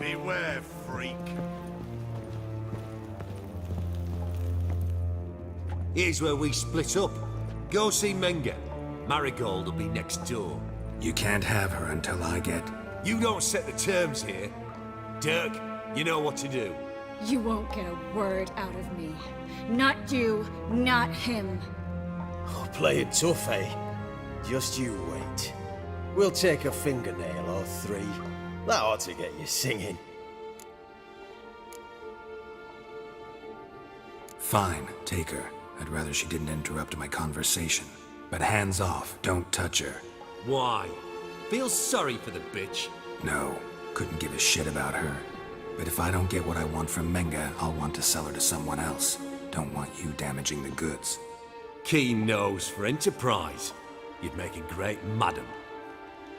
Beware, freak. Here's where we split up. Go see Menga. Merigold will be next door. You can't have her until I get... You don't set the terms here. Dirk, you know what to do. You won't get a word out of me. Not you, not him. Oh, play it tough, eh? Just you wait. We'll take a fingernail or three. That ought to get you singing. Fine, take her. I'd rather she didn't interrupt my conversation. But hands off, don't touch her. Why? Feel sorry for the bitch? No, couldn't give a shit about her. But if I don't get what I want from Menga, I'll want to sell her to someone else. Don't want you damaging the goods. Keen nose for enterprise. You'd make a great madam.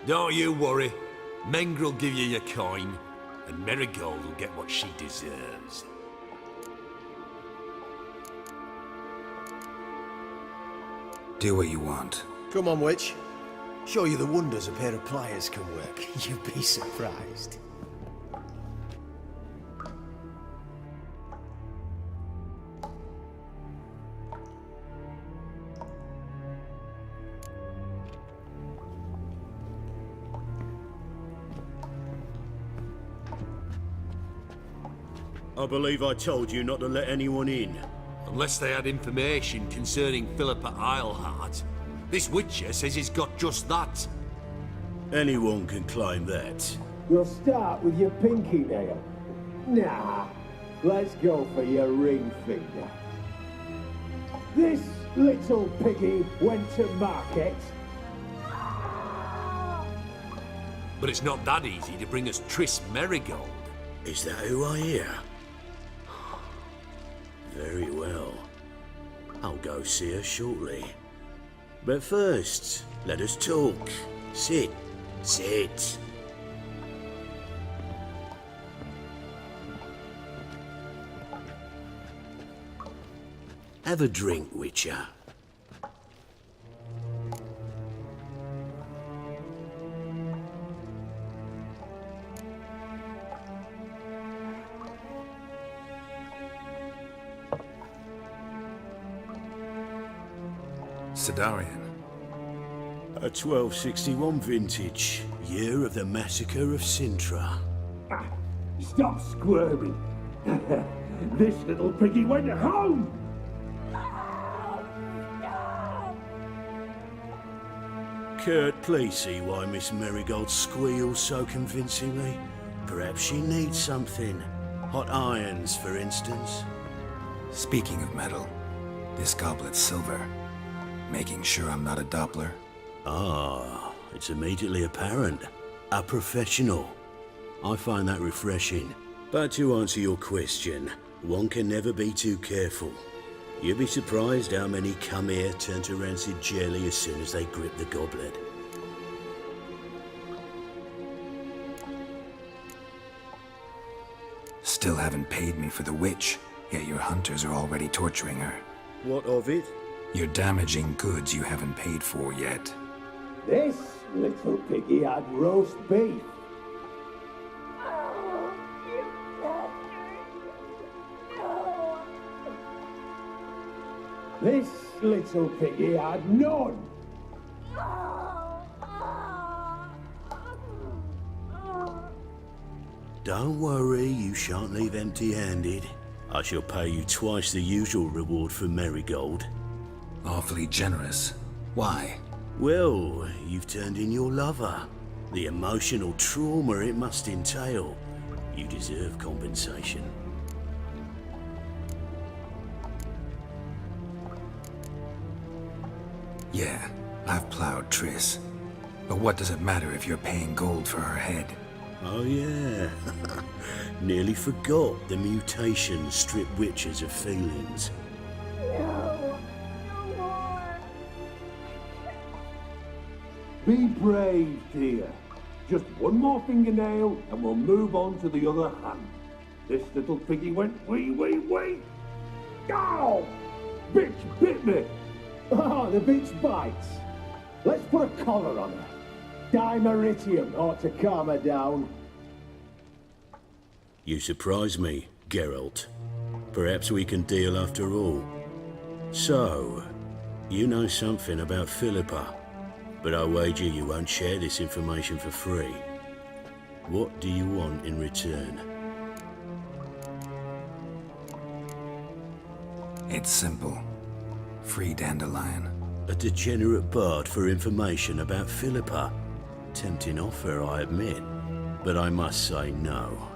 Don't you worry. Mengr'll give you your coin, and Merigold will get what she deserves. Do what you want. Come on, witch. Show you the wonders a pair of pliers can work. You'd be surprised. I believe I told you not to let anyone in. Unless they had information concerning Philippa Eilhart. This Witcher says he's got just that. Anyone can claim that. You'll start with your pinky nail. Nah, let's go for your ring finger. This little piggy went to market. But it's not that easy to bring us Triss Merigold. Is that who I hear? Very well. I'll go see her shortly. But first, let us talk. Sit. Sit. Have a drink, Witcher. Sidarian. A 1261 vintage, year of the massacre of Sintra. Ah, stop squirming. This little piggy went home. Kurt, please see why Miss Merigold squeals so convincingly. Perhaps she needs something. Hot irons, for instance. Speaking of metal, this goblet's silver. Making sure I'm not a Doppler. Ah, it's immediately apparent. A professional. I find that refreshing. But to answer your question, one can never be too careful. You'd be surprised how many come here turn to rancid jelly as soon as they grip the goblet. Still haven't paid me for the witch, yet your hunters are already torturing her. What of it? You're damaging goods you haven't paid for yet. This little piggy had roast beef. This little piggy had none. Don't worry, you shan't leave empty-handed. I shall pay you twice the usual reward for Merigold. Awfully generous. Why? Well, you've turned in your lover. The emotional trauma it must entail. You deserve compensation. Yeah, I've plowed Triss. But what does it matter if you're paying gold for her head? Oh yeah. Nearly forgot the mutations strip witches of feelings. Be brave, dear. Just one more fingernail and we'll move on to the other hand. This little piggy went wee. Ow! Bitch bit me! Oh, the bitch bites. Let's put a collar on her. Dimeritium ought to calm her down. You surprise me, Geralt. Perhaps we can deal after all. So, you know something about Philippa, but I wager you won't share this information for free. What do you want in return? It's simple. Free Dandelion. A degenerate bard for information about Philippa. Tempting offer, I admit, but I must say no.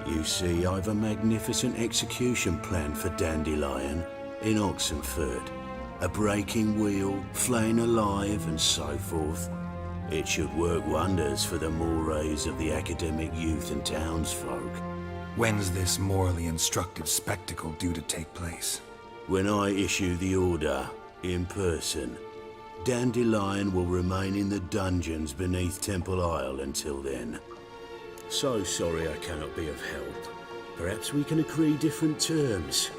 You see, I've a magnificent execution plan for Dandelion in Oxenford. A breaking wheel, flaying alive, and so forth. It should work wonders for the mores of the academic youth and townsfolk. When's this morally instructive spectacle due to take place? When I issue the order, in person, Dandelion will remain in the dungeons beneath Temple Isle until then. So sorry I cannot be of help. Perhaps we can agree different terms.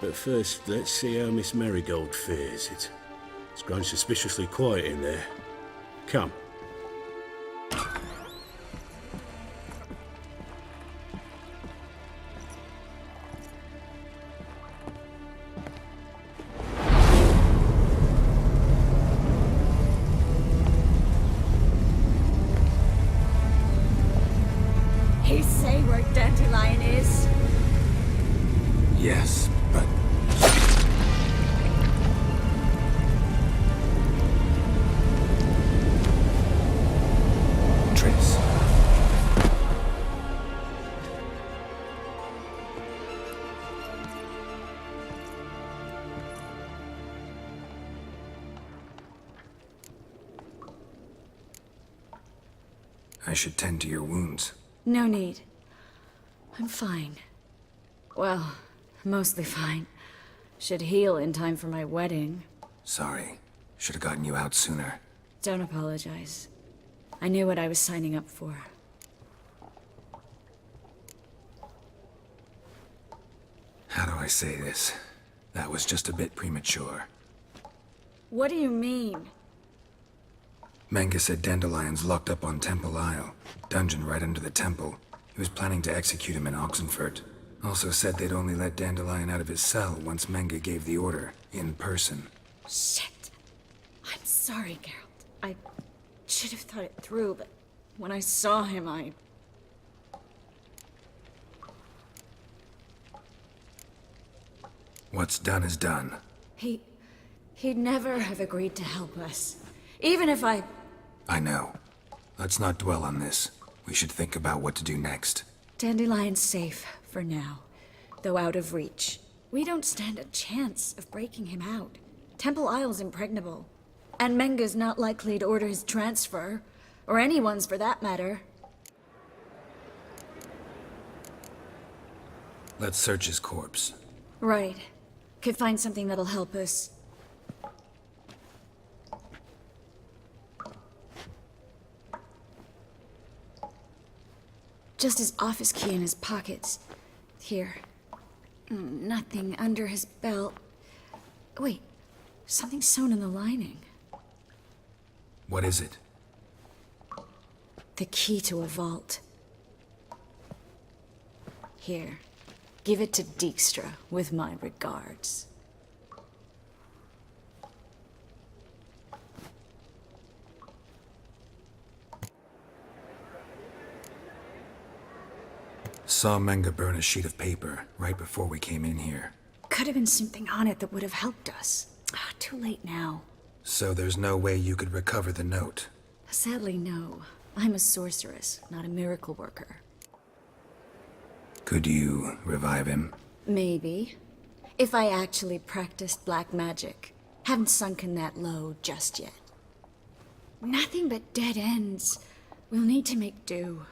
But first, let's see how Miss Merigold fares. It's grown suspiciously quiet in there. Come. He say where Dandelion is? Yes, but... Triss. I should tend to your wounds. No need. I'm fine. Well, mostly fine. Should heal in time for my wedding. Sorry. Should have gotten you out sooner. Don't apologize. I knew what I was signing up for. How do I say this? That was just a bit premature. What do you mean? Menge said Dandelion's locked up on Temple Isle, dungeon right under the temple. He was planning to execute him in Oxenford. Also said they'd only let Dandelion out of his cell once Menge gave the order, in person. Shit. I'm sorry, Geralt. I should have thought it through, but when I saw him, I... What's done is done. He'd never have agreed to help us. Even if I know. Let's not dwell on this. We should think about what to do next. Dandelion's safe, for now. Though out of reach. We don't stand a chance of breaking him out. Temple Isle's impregnable. And Menge's not likely to order his transfer. Or anyone's for that matter. Let's search his corpse. Right. Could find something that'll help us. Just his office key in his pockets. Here. Nothing under his belt. Wait. Something sewn in the lining. What is it? The key to a vault. Here. Give it to Dijkstra with my regards. Saw Menge burn a sheet of paper right before we came in here. Could have been something on it that would have helped us. Too late now. So there's no way you could recover the note? Sadly, no. I'm a sorceress, not a miracle worker. Could you revive him? Maybe. If I actually practiced black magic. Haven't sunken that low just yet. Nothing but dead ends. We'll need to make do.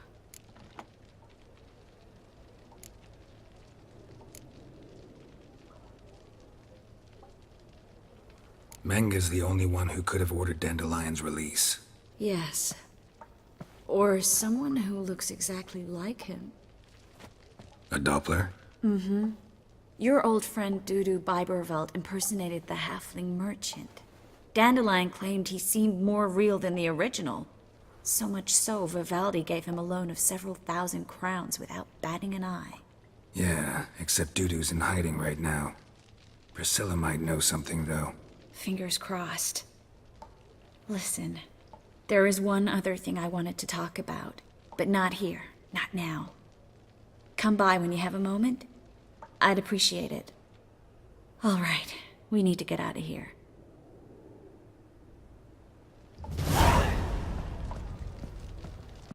Menge's the only one who could have ordered Dandelion's release. Yes. Or someone who looks exactly like him. A Doppler? Mm-hmm. Your old friend Dudu Biberveld impersonated the halfling merchant. Dandelion claimed he seemed more real than the original. So much so, Vivaldi gave him a loan of several thousand crowns without batting an eye. Yeah, except Dudu's in hiding right now. Priscilla might know something, though. Fingers crossed. Listen, there is one other thing I wanted to talk about, but not here, not now. Come by when you have a moment. I'd appreciate it. All right, we need to get out of here.